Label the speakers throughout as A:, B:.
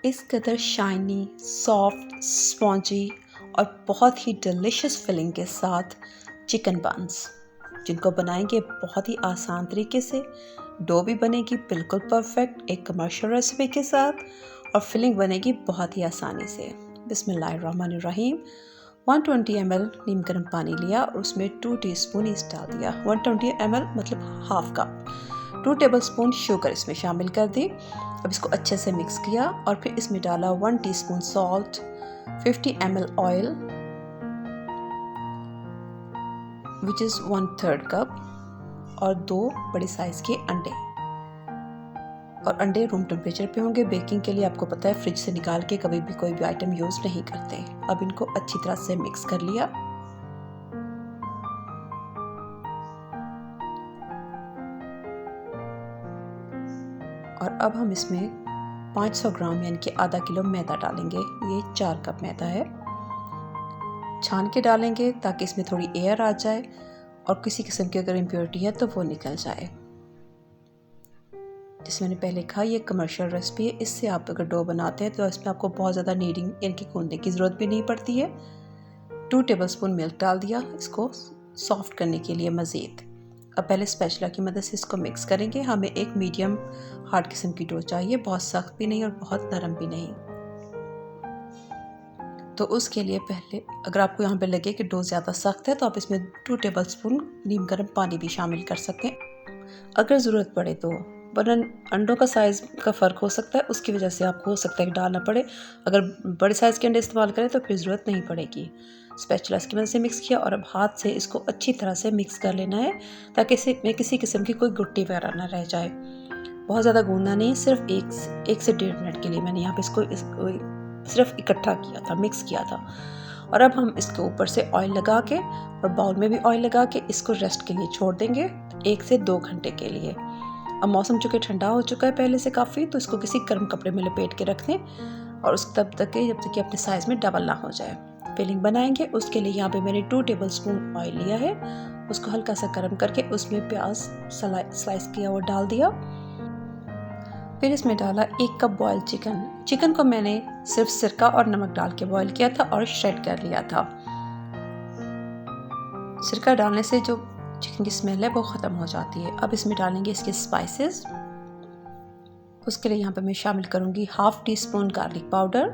A: इस कदर shiny, soft, spongy और बहुत ही डिलिशियस फिलिंग के साथ चिकन बंस, जिनको बनाएंगे बहुत ही आसान तरीके से। डो भी बनेगी बिल्कुल परफेक्ट एक कमर्शियल रेसिपी के साथ और फिलिंग बनेगी बहुत ही आसानी से। बिस्मिल्लाहिर्रहमानिर्रहीम। 120 ml नीम गर्म पानी लिया और उसमें 2 टीस्पून ईस्ट डाल दिया। 120 ml मतलब हाफ कप। 2 टेबलस्पून शुगर इसमें शामिल कर दी। अब इसको अच्छे से मिक्स किया और फिर इसमें डाला 1 teaspoon salt, 50 ml oil which is 1/3 cup और 2 बड़े साइज़ के अंडे। और अंडे रूम टेम्परेचर पे होंगे। बेकिंग के लिए आपको पता है फ्रिज से निकाल के कभी भी कोई भी आइटम यूज़ नहीं करते। अब इनको अच्छी तरह से मिक्स कर लिया। और अब हम इसमें 500 ग्राम यानी कि आधा किलो मैदा डालेंगे। ये 4 कप मैदा है। छान के डालेंगे ताकि इसमें थोड़ी एयर आ जाए और किसी किस्म की अगर इम्प्योरिटी है तो वो निकल जाए। जैसे मैंने पहले कहा ये कमर्शियल रेसिपी है, इससे आप अगर डो बनाते हैं तो इसमें आपको बहुत ज़्यादा नीडिंग यानी कि गूंदने की ज़रूरत भी नहीं पड़ती है। 2 टेबलस्पून मिल्क डाल दिया इसको सॉफ्ट करने के लिए मज़ीद। अब पहले स्पैचुला की मदद से इसको मिक्स करेंगे। हमें एक मीडियम हार्ड किस्म की डो चाहिए, बहुत सख्त भी नहीं और बहुत नरम भी नहीं। तो उसके लिए पहले अगर आपको यहाँ पे लगे कि डो ज़्यादा सख्त है तो आप इसमें 2 टेबलस्पून नीम गर्म पानी भी शामिल कर सकते हैं अगर ज़रूरत पड़े तो। वरना अंडों का साइज़ का फ़र्क हो सकता है, उसकी वजह से आपको हो सकता है कि डालना पड़े। अगर बड़े साइज़ के अंडे इस्तेमाल करें तो फिर ज़रूरत नहीं पड़ेगी। स्पैचुला की मदद से मिक्स किया और अब हाथ से इसको अच्छी तरह से मिक्स कर लेना है ताकि इसमें किसी किस्म की कोई गुट्टी वगैरह ना रह जाए। बहुत ज़्यादा गूंदना नहीं, सिर्फ 1 से 1.5 मिनट के लिए मैंने यहाँ पे इसको सिर्फ इकट्ठा किया था, मिक्स किया था। और अब हम इसके ऊपर से ऑयल लगा के और बाउल में भी ऑयल लगा के इसको रेस्ट के लिए छोड़ देंगे 1 से 2 घंटे के लिए। अब मौसम चूँकि ठंडा हो चुका है पहले से काफ़ी, तो इसको किसी गर्म कपड़े में लपेट के रख दें और उस तब तक जब तक कि अपने साइज़ में डबल ना हो जाए। फिलिंग बनाएंगे उसके लिए यहाँ पे मैंने 2 टेबलस्पून ऑयल लिया है, उसको हल्का सा गर्म करके उसमें प्याज स्लाइस किया वो डाल दिया। फिर इसमें डाला 1 कप बॉयल चिकन को मैंने सिर्फ सिरका और नमक डाल के बॉयल किया था और श्रेड कर लिया था। सिरका डालने से जो चिकन की स्मेल है वो ख़त्म हो जाती है। अब इसमें डालेंगे इसके स्पाइसेस। उसके लिए यहाँ पे मैं शामिल करूँगी 1/2 teaspoon garlic powder,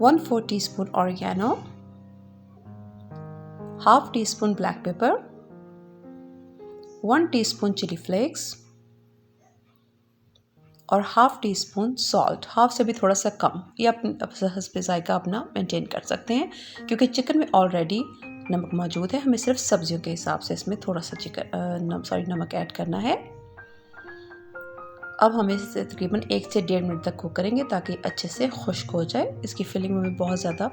A: 1/4 teaspoon oregano, 1/2 teaspoon black pepper, 1 teaspoon chili flakes और 1/2 टीस्पून सॉल्ट। हाफ से भी थोड़ा सा कम, ये अपने जायका अपना मेंटेन कर सकते हैं क्योंकि चिकन में ऑलरेडी नमक मौजूद है। हमें सिर्फ सब्जियों के हिसाब से इसमें थोड़ा सा नमक ऐड करना है। अब हम इसे तकरीबन 1 से 1.5 मिनट तक कुक करेंगे ताकि अच्छे से खुश्क हो जाए। इसकी फिलिंग में बहुत ज़्यादा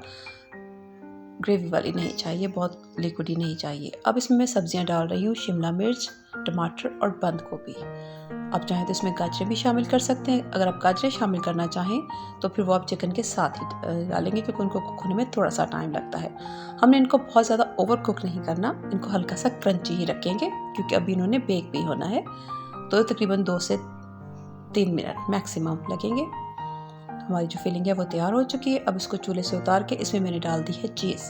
A: ग्रेवी वाली नहीं चाहिए, बहुत लिक्विडी नहीं चाहिए। अब इसमें मैं सब्जियां डाल रही हूँ, शिमला मिर्च, टमाटर और बंद गोभी। आप चाहें तो इसमें गाजरें भी शामिल कर सकते हैं। अगर आप गाजरें शामिल करना चाहें तो फिर वो आप चिकन के साथ ही डालेंगे क्योंकि उनको कुक होने में थोड़ा सा टाइम लगता है। हमने इनको बहुत ज़्यादा ओवर कुक नहीं करना, इनको हल्का सा क्रंची ही रखेंगे क्योंकि अभी इन्होंने बेक भी होना है। तो तकरीबन 2 से 3 मिनट मैक्सिमम लगेंगे। हमारी जो फिलिंग है वो तैयार हो चुकी है। अब इसको चूल्हे से उतार के इसमें मैंने डाल दी है चीज़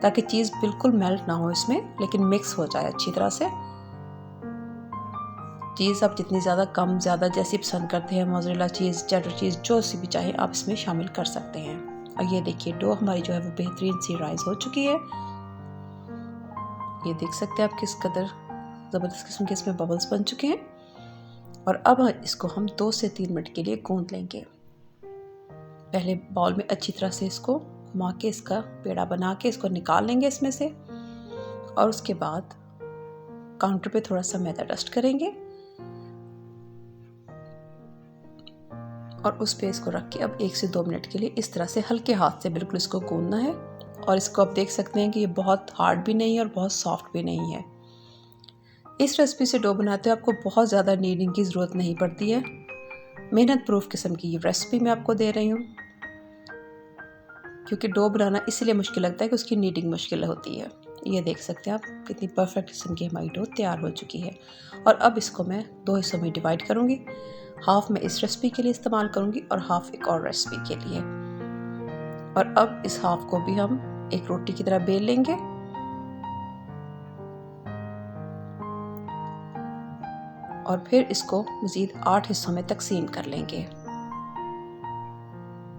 A: ताकि चीज़ बिल्कुल मेल्ट ना हो इसमें, लेकिन मिक्स हो जाए अच्छी तरह से। चीज़ आप जितनी ज़्यादा कम ज़्यादा जैसी पसंद करते हैं, मोज़रेला चीज़, चेडर चीज़, जो सी भी चाहे आप इसमें शामिल कर सकते हैं। और ये देखिए डो हमारी जो है वो बेहतरीन सी राइस हो चुकी है। ये देख सकते हैं आप किस कदर ज़बरदस्त किस्म के इसमें बबल्स बन चुके हैं। और अब इसको हम 2 से 3 मिनट के लिए गूंद लेंगे। पहले बाउल में अच्छी तरह से इसको घुमा के इसका पेड़ा बना के इसको निकाल लेंगे इसमें से और उसके बाद काउंटर पे थोड़ा सा मैदा डस्ट करेंगे और उस पे इसको रख के अब 1 से 2 मिनट के लिए इस तरह से हल्के हाथ से बिल्कुल इसको गूंदना है। और इसको आप देख सकते हैं कि ये बहुत हार्ड भी नहीं है और बहुत सॉफ्ट भी नहीं है। इस रेसिपी से डो बनाते हुए आपको बहुत ज़्यादा नीडिंग की ज़रूरत नहीं पड़ती है। मेहनत प्रूफ किस्म की ये रेसिपी मैं आपको दे रही हूँ क्योंकि डो बनाना इसलिए मुश्किल लगता है कि उसकी नीडिंग मुश्किल होती है। ये देख सकते हैं आप कितनी परफेक्ट किस्म की हमारी डो तैयार हो चुकी है। और अब इसको मैं 2 हिस्सों में डिवाइड करूँगी। हाफ मैं इस रेसिपी के लिए इस्तेमाल करूँगी और हाफ एक और रेसिपी के लिए। और अब इस हाफ को भी हम एक रोटी की तरह बेल लेंगे और फिर इसको मज़ीद 8 हिस्सों में तकसीम कर लेंगे।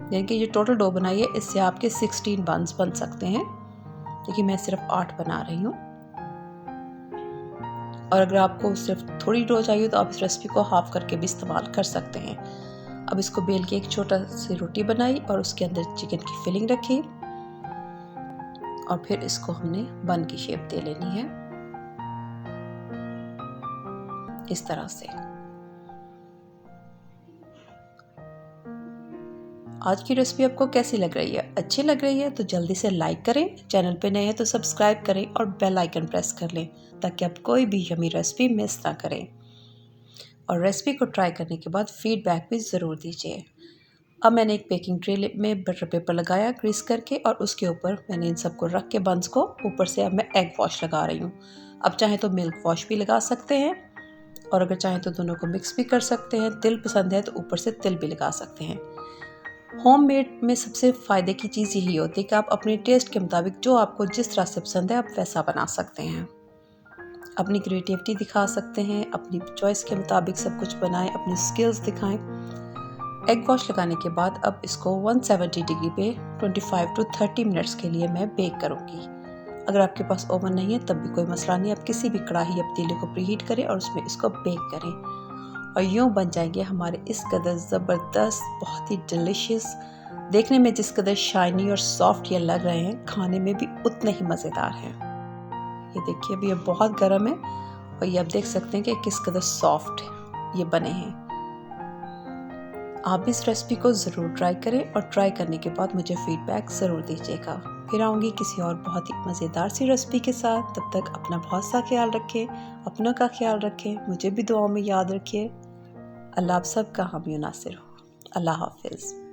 A: यानी कि ये टोटल डो बनाई है, इससे आपके 16 बन्स बन सकते हैं, लेकिन मैं सिर्फ 8 बना रही हूँ। और अगर आपको सिर्फ थोड़ी डो चाहिए तो आप इस रेसिपी को हाफ करके भी इस्तेमाल कर सकते हैं। अब इसको बेल के एक छोटा सी रोटी बनाई और उसके अंदर चिकन की फिलिंग रखी और फिर इसको हमने बन की शेप दे लेनी है इस तरह से। आज की रेसिपी आपको कैसी लग रही है? अच्छी लग रही है तो जल्दी से लाइक करें, चैनल पे नए हैं तो सब्सक्राइब करें और बेल आइकन प्रेस कर लें ताकि आप कोई भी यमी रेसिपी मिस ना करें। और रेसिपी को ट्राई करने के बाद फीडबैक भी ज़रूर दीजिए। अब मैंने एक बेकिंग ट्रे में बटर पेपर लगाया ग्रीस करके और उसके ऊपर मैंने इन सबको रख के बंस को ऊपर से अब मैं एग वॉश लगा रही हूँ। अब चाहे तो मिल्क वॉश भी लगा सकते हैं और अगर चाहें तो दोनों को मिक्स भी कर सकते हैं। तिल पसंद है तो ऊपर से तिल भी लगा सकते हैं। होममेड में सबसे फ़ायदे की चीज़ यही होती है कि आप अपने टेस्ट के मुताबिक जो आपको जिस तरह से पसंद है आप वैसा बना सकते हैं। अपनी क्रिएटिविटी दिखा सकते हैं, अपनी चॉइस के मुताबिक सब कुछ बनाएं, अपनी स्किल्स दिखाएं। एग वॉश लगाने के बाद अब इसको 170 डिग्री पे 25 to 30 मिनट्स के लिए मैं बेक करूँगी। अगर आपके पास ओवन नहीं है तब भी कोई मसला नहीं, आप किसी भी कढ़ाई या पतीले को प्रीहीट करें और उसमें इसको बेक करें और यूँ बन जाएंगे हमारे इस कदर ज़बरदस्त, बहुत ही डिलिशियस, देखने में जिस कदर शाइनी और सॉफ्ट ये लग रहे हैं खाने में भी उतने ही मज़ेदार हैं। ये देखिए अभी ये बहुत गर्म है और ये आप देख सकते हैं कि किस कदर सॉफ्ट ये बने हैं। आप भी इस रेसिपी को ज़रूर ट्राई करें और ट्राई करने के बाद मुझे फीडबैक ज़रूर दीजिएगा। फिर आऊँगी किसी और बहुत ही मज़ेदार सी रेसिपी के साथ। तब तक अपना बहुत सा ख्याल रखें, अपनों का ख्याल रखें, मुझे भी दुआओं में याद रखिए। अल्लाह आप सब का हामी नासिर हो। अल्लाह हाफिज़।